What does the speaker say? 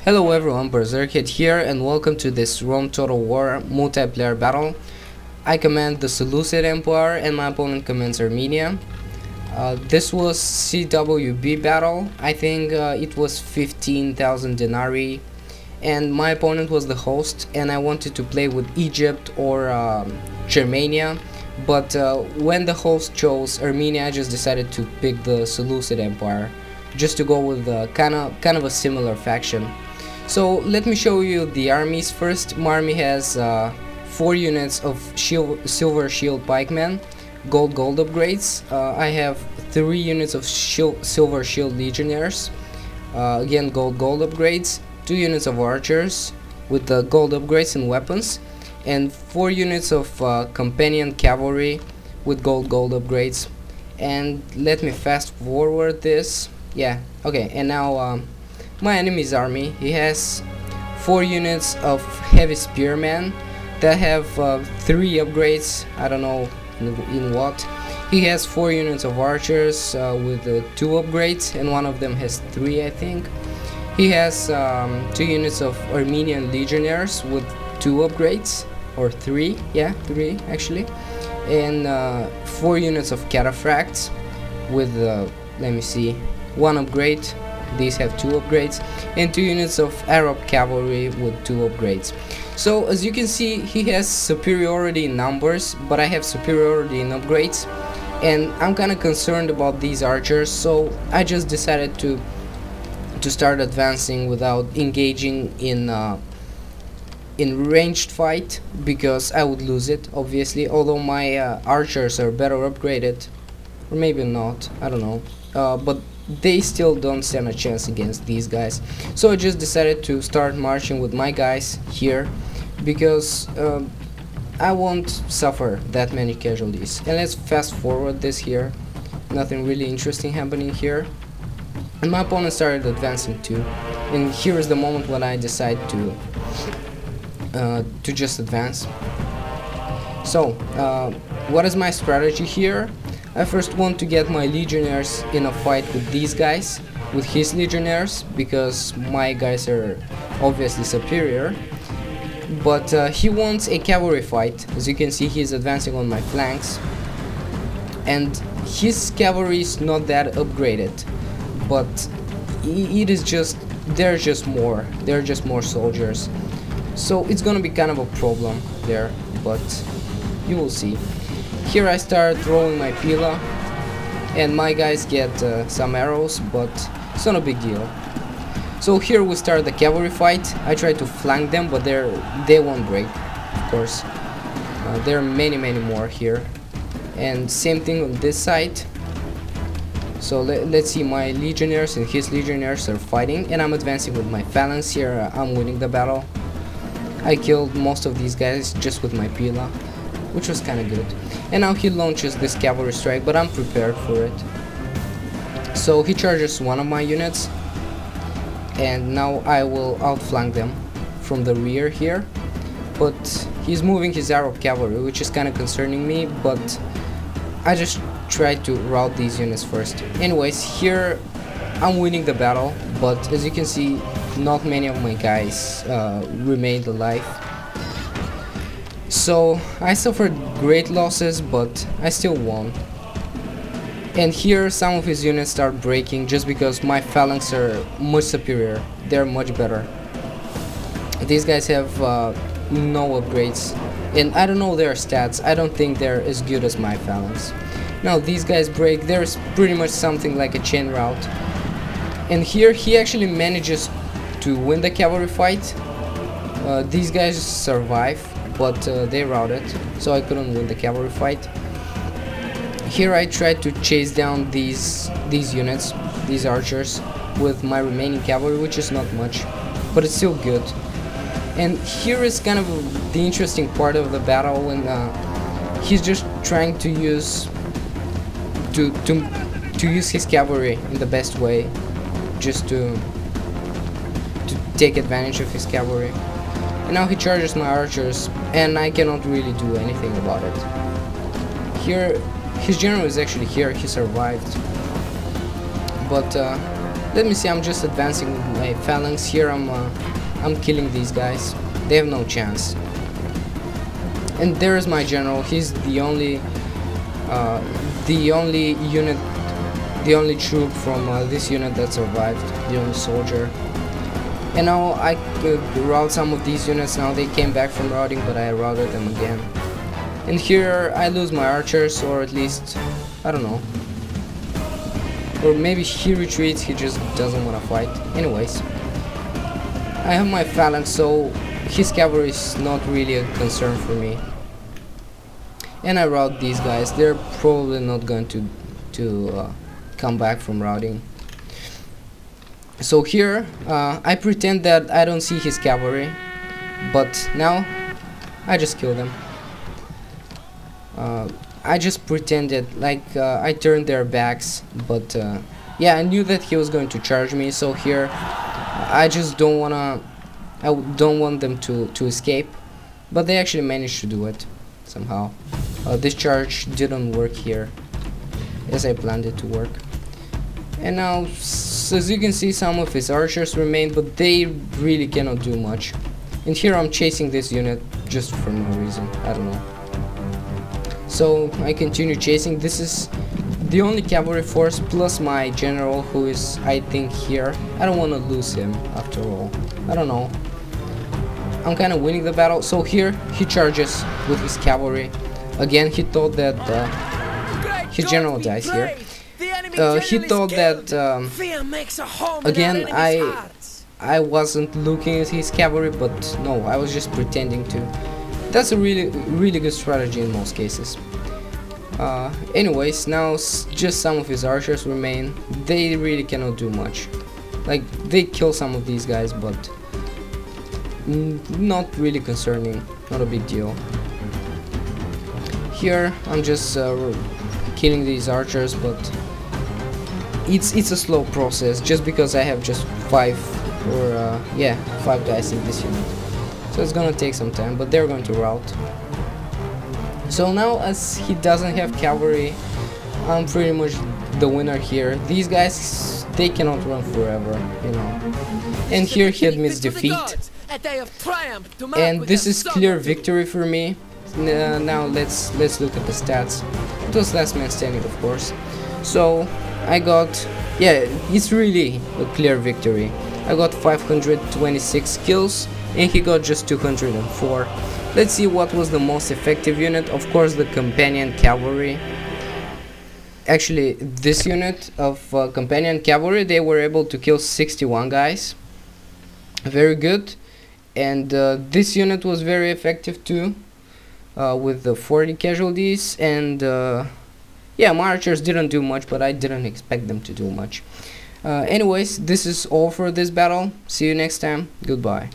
Hello everyone, Berserkhead here, and welcome to this Rome Total War multiplayer battle. I command the Seleucid Empire and my opponent commands Armenia. This was CWB battle. I think it was 15,000 denarii, and my opponent was the host, and I wanted to play with Egypt or Armenia, but when the host chose Armenia, I just decided to pick the Seleucid Empire, just to go with kind of a similar faction. So let me show you the armies first. My army has 4 units of silver shield pikemen, gold upgrades. I have 3 units of silver shield legionnaires, again gold upgrades, 2 units of archers with the gold upgrades and weapons, and 4 units of companion cavalry with gold upgrades. And let me fast forward this. Yeah, okay, and now my enemy's army, he has 4 units of heavy spearmen that have 3 upgrades, I don't know in what. He has 4 units of archers with 2 upgrades, and one of them has 3, I think. He has 2 units of Armenian legionnaires with 2 upgrades, or 3, yeah, 3 actually, and 4 units of cataphracts with, let me see, 1 upgrade. These have 2 upgrades, and 2 units of Arab cavalry with 2 upgrades. So as you can see, he has superiority in numbers, but I have superiority in upgrades, and I'm kind of concerned about these archers, so I just decided to start advancing without engaging in ranged fight, because I would lose it obviously, although my archers are better upgraded, or maybe not, I don't know, but they still don't stand a chance against these guys. So I just decided to start marching with my guys here, because I won't suffer that many casualties. And let's fast forward this here. Nothing really interesting happening here, and my opponent started advancing too, and here is the moment when I decide to just advance. So what is my strategy here? I first want to get my legionnaires in a fight with these guys, with his legionnaires, because my guys are obviously superior. But he wants a cavalry fight. As you can see, he's advancing on my flanks, and his cavalry is not that upgraded, but it is just, they're just more soldiers. So it's gonna be kind of a problem there, but you will see. Here I start throwing my pila, and my guys get some arrows, but it's not a big deal. So here we start the cavalry fight. I try to flank them, but they won't break, of course. There are many more here, and same thing on this side. So let's see, my legionnaires and his legionnaires are fighting, and I'm advancing with my phalanx here. I'm winning the battle. I killed most of these guys just with my pila, which was kind of good. And now he launches this cavalry strike, but I'm prepared for it. So he charges one of my units, and now I will outflank them from the rear here. But he's moving his Arab cavalry, which is kind of concerning me, but I just try to rout these units first. Anyways, here I'm winning the battle, but as you can see, not many of my guys remained alive. So I suffered great losses, but I still won. And here some of his units start breaking just because my phalanx are much superior. They're much better. These guys have no upgrades, and I don't know their stats. I don't think they're as good as my phalanx. Now these guys break. There's pretty much something like a chain rout. And here he actually manages to win the cavalry fight. These guys survive, but they routed, so I couldn't win the cavalry fight. Here I tried to chase down these units, these archers, with my remaining cavalry, which is not much, but it's still good. And here is kind of the interesting part of the battle, when he's just trying to use his cavalry in the best way, just to take advantage of his cavalry. And now he charges my archers, and I cannot really do anything about it. Here his general is actually here, he survived, but Let me see, I'm just advancing with my phalanx here. I'm killing these guys. They have no chance. And there is my general. He's the only unit, the only troop from this unit that survived, the only soldier. And now I could route some of these units. Now they came back from routing, but I routed them again. And here I lose my archers, or at least, I don't know. Or maybe he retreats, he just doesn't want to fight. Anyways, I have my phalanx, so his cavalry is not really a concern for me. And I route these guys. They're probably not going to come back from routing. So here I pretend that I don't see his cavalry, but now I just kill them. I just pretended like I turned their backs, but yeah, I knew that he was going to charge me. So here I just don't want them to escape, but they actually managed to do it somehow. This charge didn't work here as I planned it to work. And now, as you can see, some of his archers remain, but they really cannot do much. And here I'm chasing this unit just for no reason, I don't know. So I continue chasing. This is the only cavalry force plus my general, who is, I think, here. I don't want to lose him after all. I don't know. I'm kind of winning the battle. So here he charges with his cavalry. Again, he thought that his general dies here. He thought that again I wasn't looking at his cavalry, but no, I was just pretending to. That's a really good strategy in most cases. Anyways, now just some of his archers remain. They really cannot do much. Like, they kill some of these guys, but not really concerning, not a big deal. Here I'm just killing these archers, but it's a slow process, just because I have just 5 guys in this unit. So it's gonna take some time, but they're going to rout. So now, as he doesn't have cavalry, I'm pretty much the winner here. These guys, they cannot run forever, you know. And here he admits defeat. And this is clear victory for me. Now let's look at the stats. It was last man standing, of course. So I got, yeah, it's really a clear victory. I got 526 kills and he got just 204. Let's see what was the most effective unit. Of course, the companion cavalry. Actually, this unit of companion cavalry, they were able to kill 61 guys. Very good. And this unit was very effective too, with the 40 casualties. And yeah, my archers didn't do much, but I didn't expect them to do much. Anyways, this is all for this battle. See you next time. Goodbye.